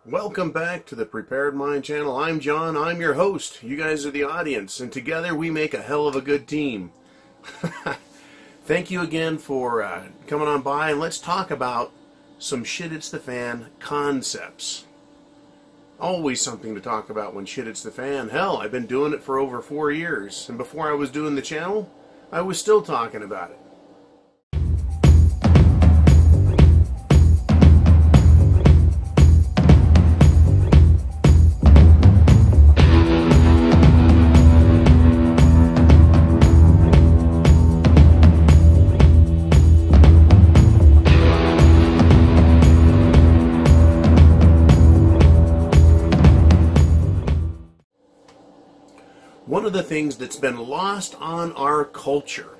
Welcome back to the Prepared Mind channel. I'm John. I'm your host. You guys are the audience, and together we make a hell of a good team. Thank you again for coming on by, and let's talk about some shit hits the fan concepts. Always something to talk about when shit hits the fan. Hell, I've been doing it for over 4 years, and before I was doing the channel, I was still talking about it. One of the things that's been lost on our culture,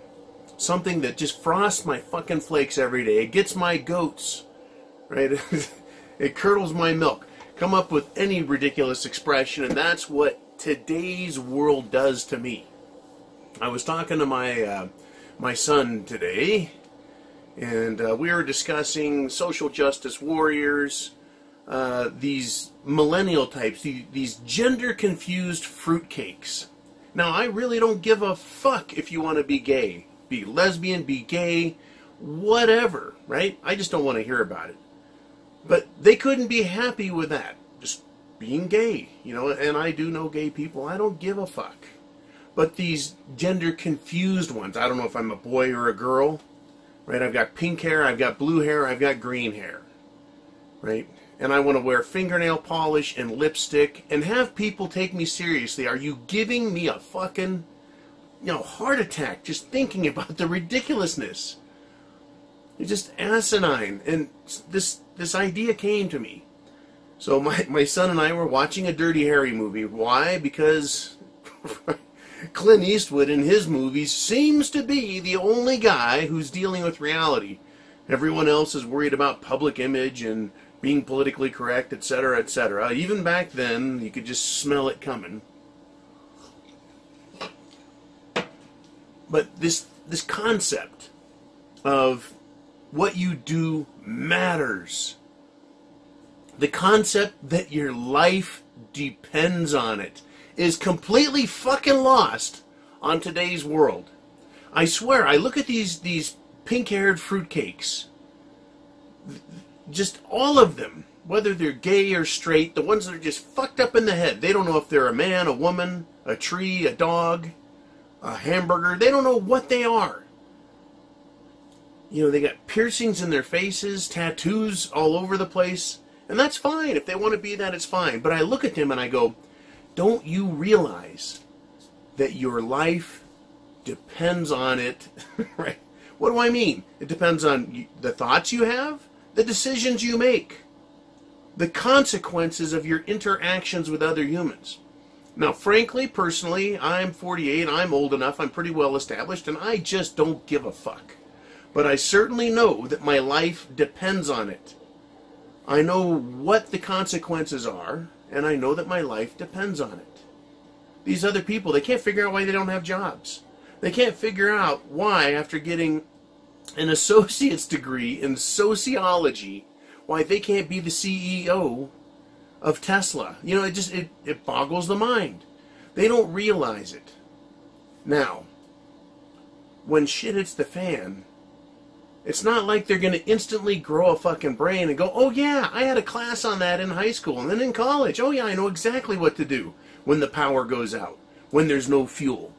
something that just frosts my fucking flakes every day, it gets my goats, right? It curdles my milk. Come up with any ridiculous expression, and that's what today's world does to me. I was talking to my son today, and we were discussing social justice warriors, these millennial types, these gender-confused fruitcakes. Now, I really don't give a fuck if you want to be gay, be lesbian, be gay, whatever, right? I just don't want to hear about it. But they couldn't be happy with that, just being gay, you know, and I do know gay people. I don't give a fuck. But these gender-confused ones, I don't know if I'm a boy or a girl, right? I've got pink hair, I've got blue hair, I've got green hair, right? And I want to wear fingernail polish and lipstick and have people take me seriously. Are you giving me a fucking, heart attack just thinking about the ridiculousness? It's just asinine. And this idea came to me. So my son and I were watching a Dirty Harry movie. Why? Because Clint Eastwood in his movies seems to be the only guy who's dealing with reality. Everyone else is worried about public image and being politically correct, etc., etc. Even back then, you could just smell it coming. But this concept of what you do matters. The concept that your life depends on it is completely fucking lost on today's world. I swear, I look at these pink-haired fruitcakes. Just all of them, whether they're gay or straight, the ones that are just fucked up in the head. They don't know if they're a man, a woman, a tree, a dog, a hamburger. They don't know what they are. You know, they got piercings in their faces, tattoos all over the place. And that's fine. If they want to be that, it's fine. But I look at them and I go, don't you realize that your life depends on it? Right? What do I mean? It depends on the thoughts you have, the decisions you make, the consequences of your interactions with other humans. Now, frankly, personally, I'm 48, I'm old enough, I'm pretty well established, and I just don't give a fuck. But I certainly know that my life depends on it. I know what the consequences are, and I know that my life depends on it. These other people, they can't figure out why they don't have jobs. They can't figure out why, after getting an associate's degree in sociology, why they can't be the CEO of Tesla. You know, it boggles the mind. They don't realize it. Now, when shit hits the fan, it's not like they're going to instantly grow a fucking brain and go, oh yeah, I had a class on that in high school and then in college. Oh yeah, I know exactly what to do when the power goes out, when there's no fuel.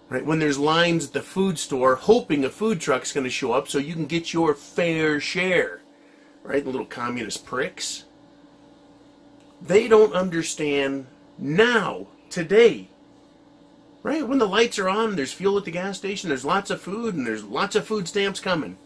Right, when there's lines at the food store hoping a food truck's going to show up so you can get your fair share. Right, the little communist pricks. They don't understand now, today. Right, when the lights are on, there's fuel at the gas station, there's lots of food, and there's lots of food stamps coming.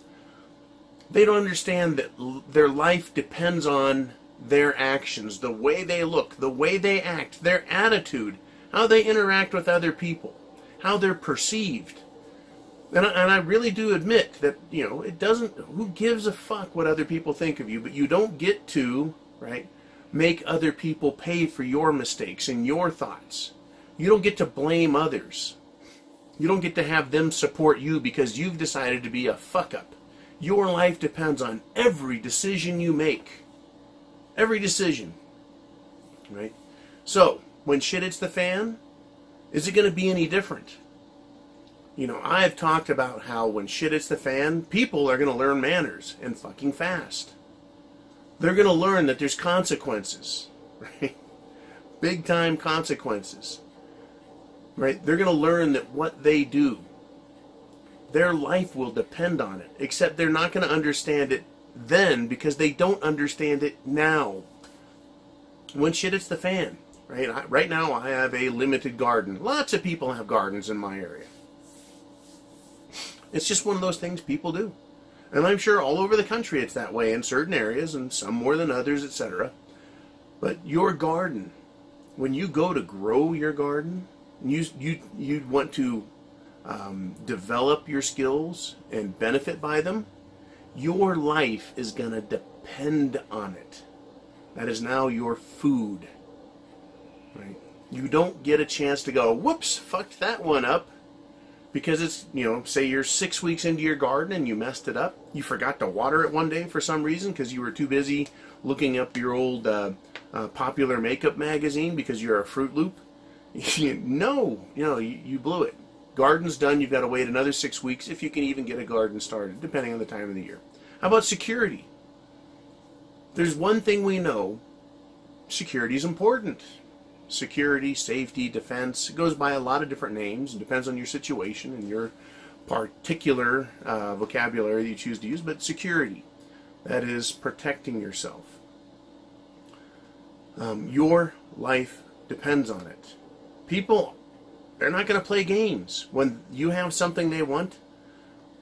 They don't understand that their life depends on their actions, the way they look, the way they act, their attitude, how they interact with other people, how they're perceived. And I really do admit that, it doesn't, who gives a fuck what other people think of you, but you don't get to, right, make other people pay for your mistakes and your thoughts. You don't get to blame others. You don't get to have them support you because you've decided to be a fuck-up. Your life depends on every decision you make. Every decision, right? So, when shit hits the fan, is it going to be any different? You know, I've talked about how when shit hits the fan, people are going to learn manners, and fucking fast. They're going to learn that there's consequences, right? Big time consequences, right? They're going to learn that what they do, their life will depend on it, except they're not going to understand it then because they don't understand it now. When shit hits the fan, right? Right now I have a limited garden. Lots of people have gardens in my area. It's just one of those things people do. And I'm sure all over the country it's that way in certain areas, and some more than others, etc. But your garden, when you go to grow your garden, you want to develop your skills and benefit by them, your life is going to depend on it. That is now your food. Right? You don't get a chance to go, whoops, fucked that one up. Because it's, you know, say you're 6 weeks into your garden and you messed it up. You forgot to water it one day for some reason because you were too busy looking up your old popular makeup magazine because you're a Fruit Loop. No, you blew it. Garden's done. You've got to wait another 6 weeks if you can even get a garden started, depending on the time of the year. How about security? There's one thing we know. Security is important. Security, safety, defense. It goes by a lot of different names. It depends on your situation and your particular vocabulary that you choose to use. But security, that is protecting yourself. Your life depends on it. People, they're not going to play games. When you have something they want,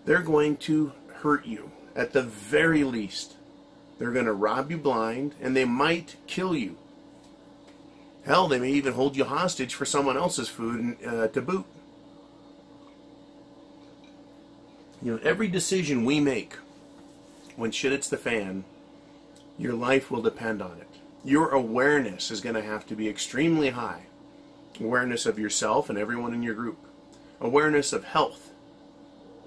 they're going to hurt you. At the very least, they're going to rob you blind, and they might kill you. Hell, they may even hold you hostage for someone else's food to boot. You know, every decision we make when shit hits the fan, your life will depend on it. Your awareness is going to have to be extremely high. Awareness of yourself and everyone in your group. Awareness of health.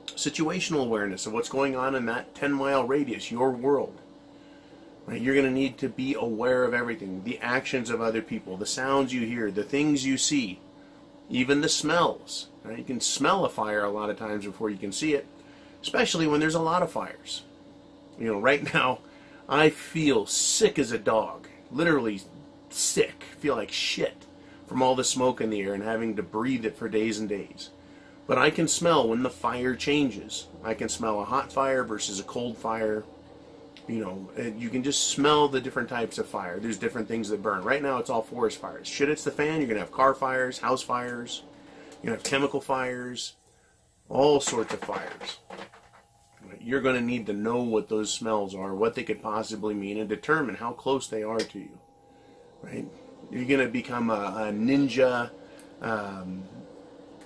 Situational awareness of what's going on in that 10-mile radius, your world. Right? You're going to need to be aware of everything. The actions of other people, the sounds you hear, the things you see, even the smells. Right? You can smell a fire a lot of times before you can see it, especially when there's a lot of fires. You know, right now, I feel sick as a dog. Literally sick. Feel like shit from all the smoke in the air and having to breathe it for days and days. But I can smell when the fire changes. I can smell a hot fire versus a cold fire. You know, you can just smell the different types of fire. There's different things that burn. Right now, it's all forest fires. Shit hits the fan, you're going to have car fires, house fires. You're going to have chemical fires, all sorts of fires. You're going to need to know what those smells are, what they could possibly mean, and determine how close they are to you. Right? You're going to become a ninja.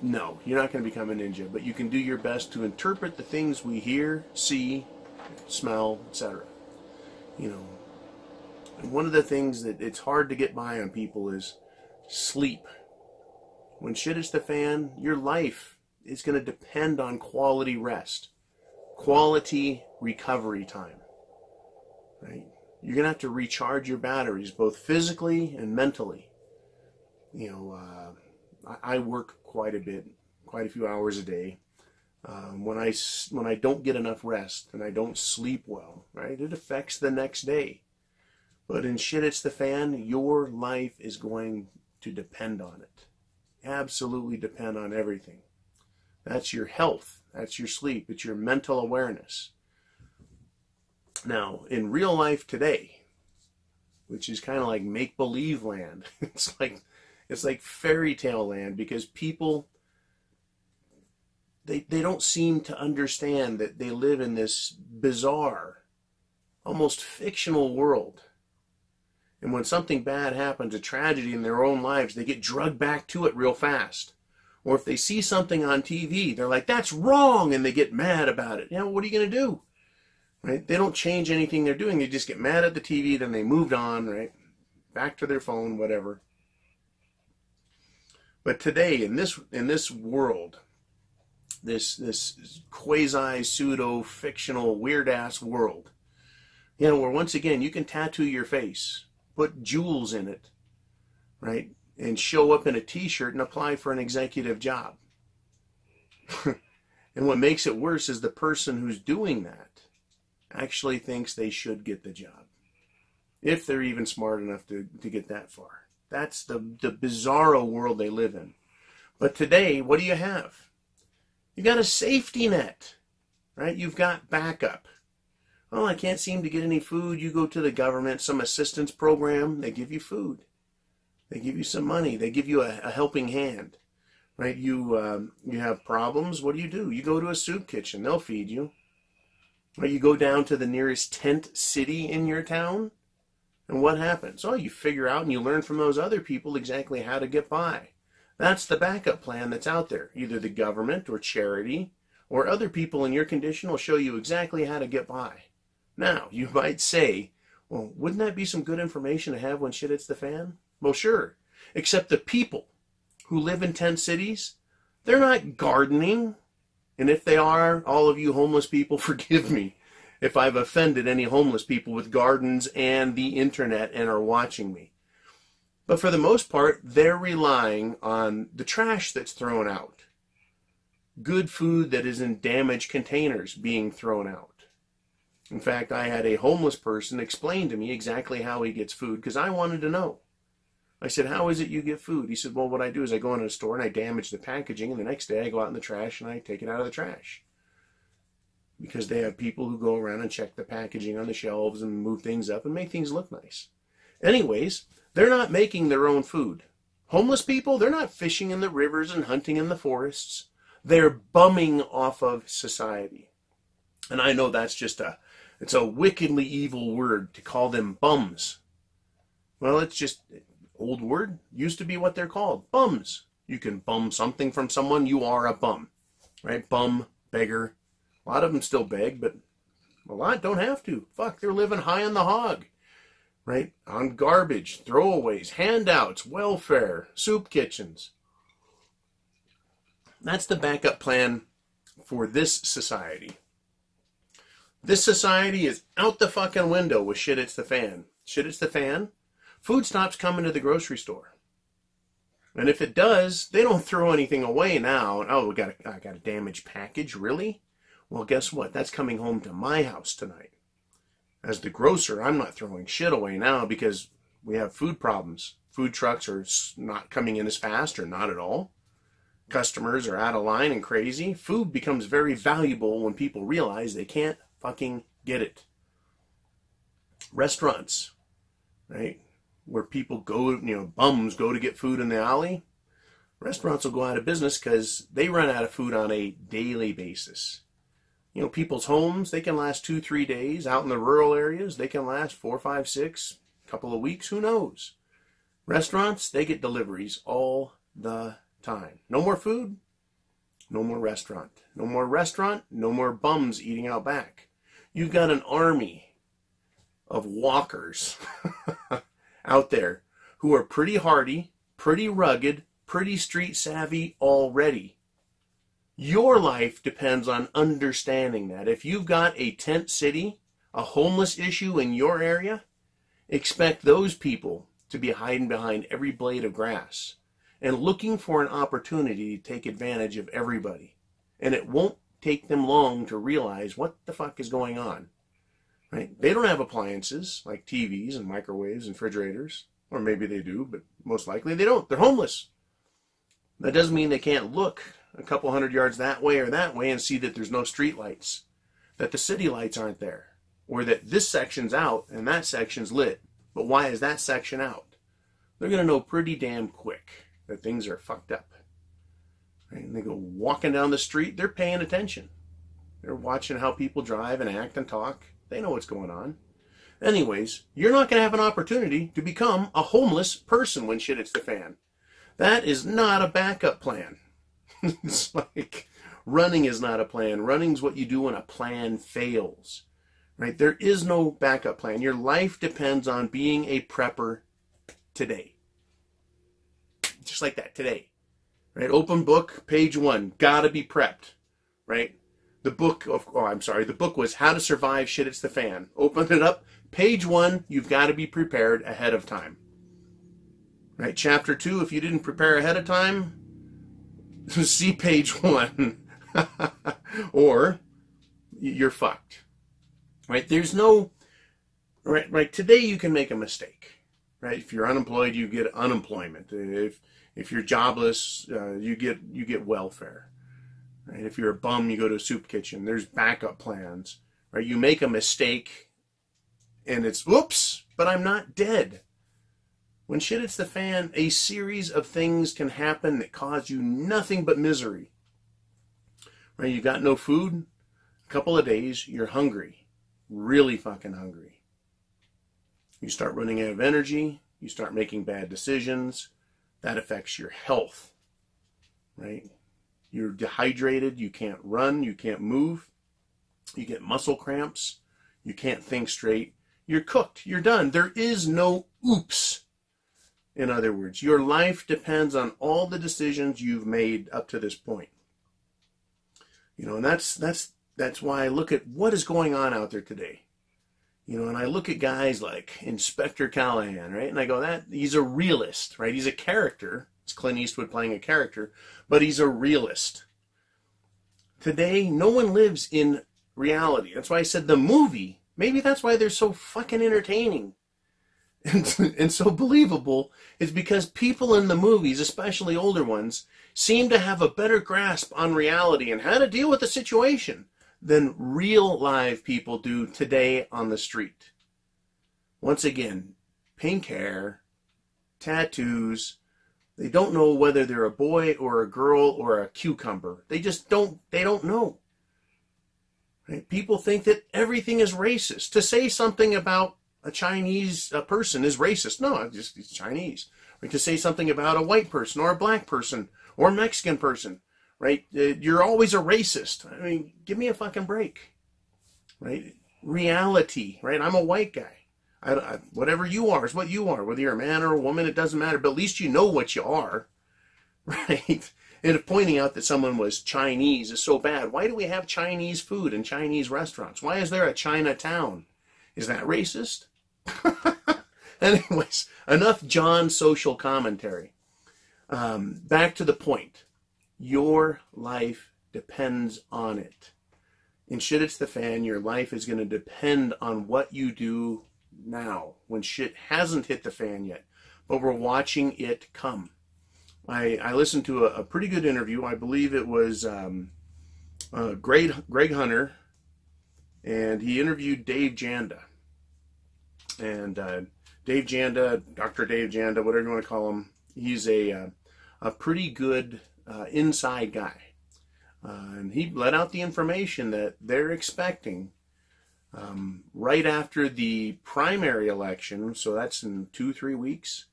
No, you're not going to become a ninja, but you can do your best to interpret the things we hear, see, smell, etc. You know, and one of the things that it's hard to get by on people is sleep. When shit hits the fan, your life is going to depend on quality rest, quality recovery time. Right? You're going to have to recharge your batteries, both physically and mentally. You know, I work quite a bit, quite a few hours a day. When I don't get enough rest and I don't sleep well, right, it affects the next day. But in shit hits the fan, your life is going to depend on it. Absolutely depend on everything. That's your health. That's your sleep. It's your mental awareness. Now, in real life today, which is kind of like make-believe land, it's like fairy tale land, because people, they don't seem to understand that they live in this bizarre, almost fictional world. And when something bad happens, a tragedy in their own lives, they get drugged back to it real fast. Or if they see something on TV, they're like, that's wrong, and they get mad about it. Yeah, well, what are you going to do? Right? They don't change anything they're doing. They just get mad at the TV, then they moved on, right? Back to their phone, whatever. But today, in this world, this quasi pseudo fictional weird ass world, You know, where once again, you can tattoo your face, put jewels in it, right? And show up in a t-shirt and apply for an executive job. And what makes it worse is the person who's doing that actually thinks they should get the job. If they're even smart enough to get that far. That's the bizarro world they live in. But today, what do you have? You got a safety net, right? You've got backup. Oh, I can't seem to get any food. You go to the government, some assistance program, they give you food. They give you some money. They give you a helping hand, right? You have problems. What do? You go to a soup kitchen. They'll feed you. Or you go down to the nearest tent city in your town. And what happens? Oh, you figure out and you learn from those other people exactly how to get by. That's the backup plan that's out there. Either the government or charity or other people in your condition will show you exactly how to get by. Now, you might say, well, wouldn't that be some good information to have when shit hits the fan? Well, sure. Except the people who live in tent cities, they're not gardening. And if they are, all of you homeless people, forgive me if I've offended any homeless people with gardens and the internet and are watching me. But for the most part, they're relying on the trash that's thrown out. Good food that is in damaged containers being thrown out. In fact, I had a homeless person explain to me exactly how he gets food because I wanted to know. I said, how is it you get food? He said, well, what I do is I go into a store and I damage the packaging, and the next day I go out in the trash and I take it out of the trash. Because they have people who go around and check the packaging on the shelves and move things up and make things look nice. Anyways, they're not making their own food. Homeless people, they're not fishing in the rivers and hunting in the forests. They're bumming off of society. And I know that's just it's a wickedly evil word to call them bums. Well, it's just old word. Used to be what they're called, bums. You can bum something from someone, you are a bum. Right? Bum, beggar. A lot of them still beg, but a lot don't have to. Fuck, they're living high on the hog. Right? On garbage, throwaways, handouts, welfare, soup kitchens. That's the backup plan for this society. This society is out the fucking window with shit hits the fan. Shit hits the fan, food stops coming to the grocery store. And if it does, they don't throw anything away now. Oh, I got a damaged package, really? Well, guess what? That's coming home to my house tonight. As the grocer, I'm not throwing shit away now because we have food problems. Food trucks are not coming in as fast or not at all. Customers are out of line and crazy. Food becomes very valuable when people realize they can't fucking get it. Restaurants, right? Where people go, bums go to get food in the alley. Restaurants will go out of business because they run out of food on a daily basis. People's homes, they can last 2-3 days. Out in the rural areas, they can last 4, 5, 6, couple of weeks, who knows? Restaurants, they get deliveries all the time. No more food, no more restaurant. No more restaurant, no more bums eating out back. You've got an army of walkers out there who are pretty hardy, pretty rugged, pretty street savvy already. Your life depends on understanding that. If you've got a tent city, a homeless issue in your area, expect those people to be hiding behind every blade of grass and looking for an opportunity to take advantage of everybody. And it won't take them long to realize what the fuck is going on. Right? They don't have appliances like TVs and microwaves and refrigerators. Or maybe they do, but most likely they don't. They're homeless. That doesn't mean they can't look a couple hundred yards that way or that way and see that there's no street lights, that the city lights aren't there, or that this section's out and that section's lit. But why is that section out? They're going to know pretty damn quick that things are fucked up. Right? And they go walking down the street, they're paying attention. They're watching how people drive and act and talk. They know what's going on. Anyways, you're not going to have an opportunity to become a homeless person when shit hits the fan. That is not a backup plan. It's like running is not a plan. Running's what you do when a plan fails. Right? There is no backup plan. Your life depends on being a prepper today. Just like that, today. Right? Open book, page 1. Gotta be prepped. Right? The book of, oh, I'm sorry, the book was How to Survive Shit Hits the Fan. Open it up. Page 1, you've got to be prepared ahead of time. Right? Chapter 2, if you didn't prepare ahead of time, see page 1. Or you're fucked. Right? There's no, right, today you can make a mistake. Right? If you're unemployed, you get unemployment. If you're jobless, you get welfare. Right? If you're a bum, you go to a soup kitchen. There's backup plans. Right? You make a mistake, and it's, oops, but I'm not dead. When shit hits the fan, a series of things can happen that cause you nothing but misery. Right? You got no food, a couple of days, you're hungry. Really fucking hungry. You start running out of energy. You start making bad decisions. That affects your health. Right? You're dehydrated. You can't run. You can't move. You get muscle cramps. You can't think straight. You're cooked. You're done. There is no oops. In other words, your life depends on all the decisions you've made up to this point. You know, and that's why I look at what is going on out there today. You know, and I look at guys like Inspector Callahan, right? And I go, he's a realist, right? He's a character. It's Clint Eastwood playing a character, but he's a realist. Today, no one lives in reality. That's why I said the movie, maybe that's why they're so fucking entertaining and so believable, is because people in the movies, especially older ones, seem to have a better grasp on reality and how to deal with the situation than real live people do today on the street. Once again, pink hair, tattoos, they don't know whether they're a boy or a girl or a cucumber. They just don't know. Right? People think that everything is racist. To say something about a Chinese person is racist. No, it's Chinese. Right? To say something about a white person or a black person or a Mexican person, right? You're always a racist. I mean, give me a fucking break. Right? Reality, right? I'm a white guy. Whatever you are is what you are. Whether you're a man or a woman, it doesn't matter. But at least you know what you are, right? And if pointing out that someone was Chinese is so bad, why do we have Chinese food in Chinese restaurants? Why is there a Chinatown? Is that racist? Anyways, enough John social commentary. Back to the point. Your life depends on it. In Shit Hits the Fan, your life is going to depend on what you do now, when shit hasn't hit the fan yet, but we're watching it come. I listened to a pretty good interview. I believe it was Greg Hunter, and he interviewed Dave Janda. And Dave Janda, Dr. Dave Janda, whatever you want to call him, he's a pretty good inside guy. And he let out the information that they're expecting right after the primary election, so that's in 2-3 weeks,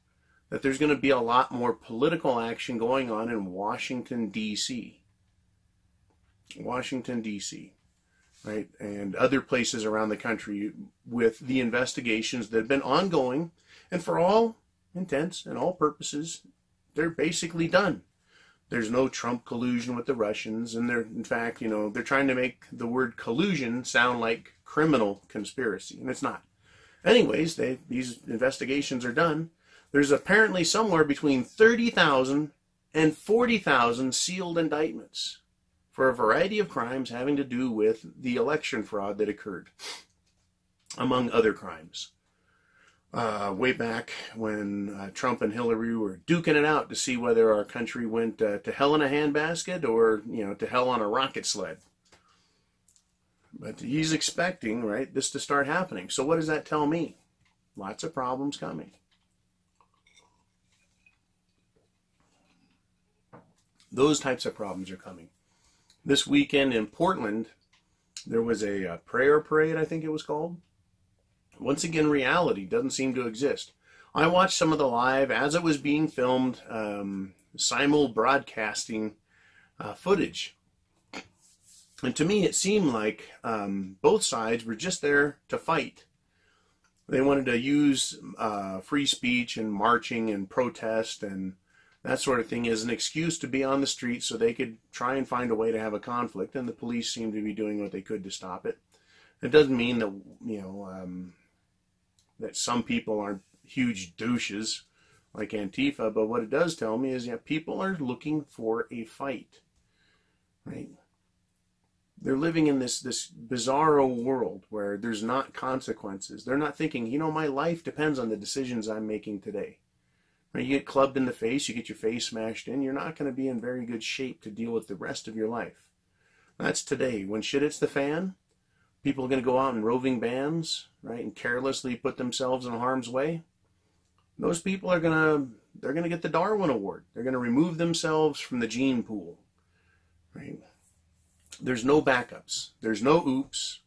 that there's going to be a lot more political action going on in Washington, D.C. Washington, D.C., right? And other places around the country with the investigations that have been ongoing, and for all intents and all purposes, they're basically done. There's no Trump collusion with the Russians, and in fact, they're trying to make the word collusion sound like criminal conspiracy, and it's not. Anyways, these investigations are done. There's apparently somewhere between 30,000 and 40,000 sealed indictments for a variety of crimes having to do with the election fraud that occurred, among other crimes. Way back when Trump and Hillary were duking it out to see whether our country went to hell in a handbasket or, to hell on a rocket sled. But he's expecting, right, this to start happening. So what does that tell me? Lots of problems coming. Those types of problems are coming. This weekend in Portland, there was a prayer parade, I think it was called. Once again, reality doesn't seem to exist. I watched some of the live as it was being filmed, simul broadcasting footage. And to me, it seemed like both sides were just there to fight. They wanted to use free speech and marching and protest and that sort of thing as an excuse to be on the street so they could try and find a way to have a conflict, and the police seem to be doing what they could to stop it. It doesn't mean that, that some people aren't huge douches like Antifa, but what it does tell me is that people are looking for a fight, right? They're living in this bizarro world where there's not consequences. They're not thinking, my life depends on the decisions I'm making today. Right? You get clubbed in the face, you get your face smashed in, you're not going to be in very good shape to deal with the rest of your life. That's today. When shit hits the fan, people are going to go out in roving bands, right, and carelessly put themselves in harm's way. Those people are they're going to get the Darwin Award. They're going to remove themselves from the gene pool, right? There's no backups. There's no oops.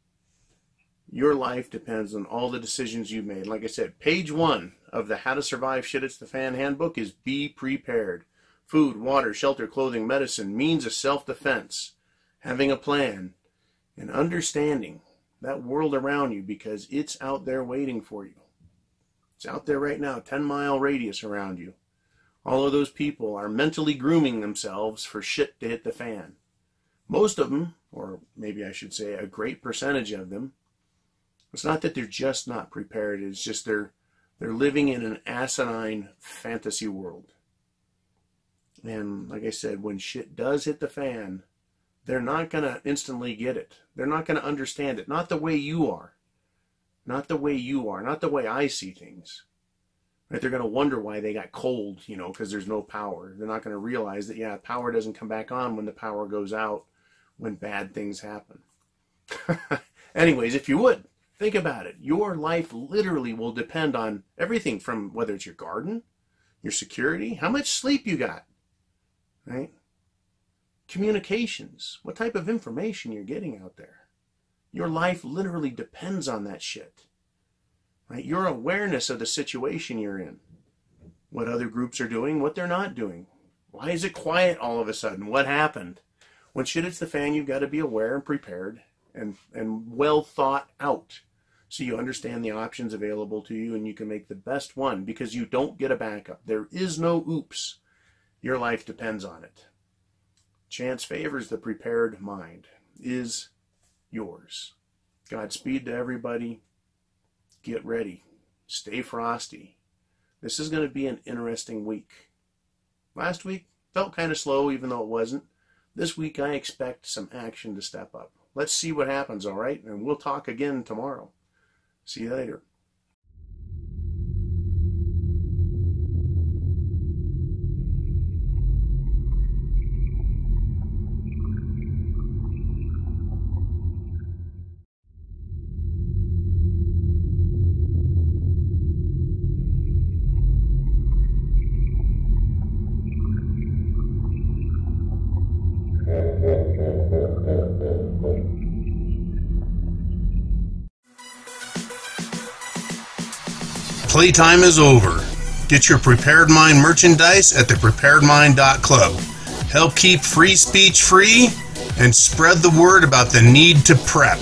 Your life depends on all the decisions you've made. Like I said, page 1 of the How to Survive Shit Hits the Fan handbook is be prepared. Food, water, shelter, clothing, medicine, means of self-defense, having a plan, and understanding that world around you because it's out there waiting for you. It's out there right now, 10-mile radius around you. All of those people are mentally grooming themselves for shit to hit the fan. Most of them, or maybe I should say a great percentage of them, it's not that they're just not prepared, it's just they're living in an asinine fantasy world. And like I said, when shit does hit the fan, they're not going to instantly get it. They're not going to understand it. Not the way you are. Not the way you are. Not the way I see things. Right? They're going to wonder why they got cold, because there's no power. They're not going to realize that, yeah, power doesn't come back on when the power goes out, when bad things happen. Anyways, if you would, think about it. Your life literally will depend on everything from whether it's your garden, your security, how much sleep you got, right? Communications, what type of information you're getting out there. Your life literally depends on that shit. Right? Your awareness of the situation you're in. What other groups are doing, what they're not doing. Why is it quiet all of a sudden? What happened? When shit hits the fan, you've got to be aware and prepared and well thought out. So you understand the options available to you and you can make the best one because you don't get a backup. There is no oops. Your life depends on it. Chance favors the prepared mind. Is yours. Godspeed to everybody. Get ready. Stay frosty. This is going to be an interesting week. Last week felt kind of slow even though it wasn't. This week I expect some action to step up. Let's see what happens, all right? And we'll talk again tomorrow. See you later. Playtime is over. Get your Prepared Mind merchandise at thepreparedmind.club. Help keep free speech free and spread the word about the need to prep.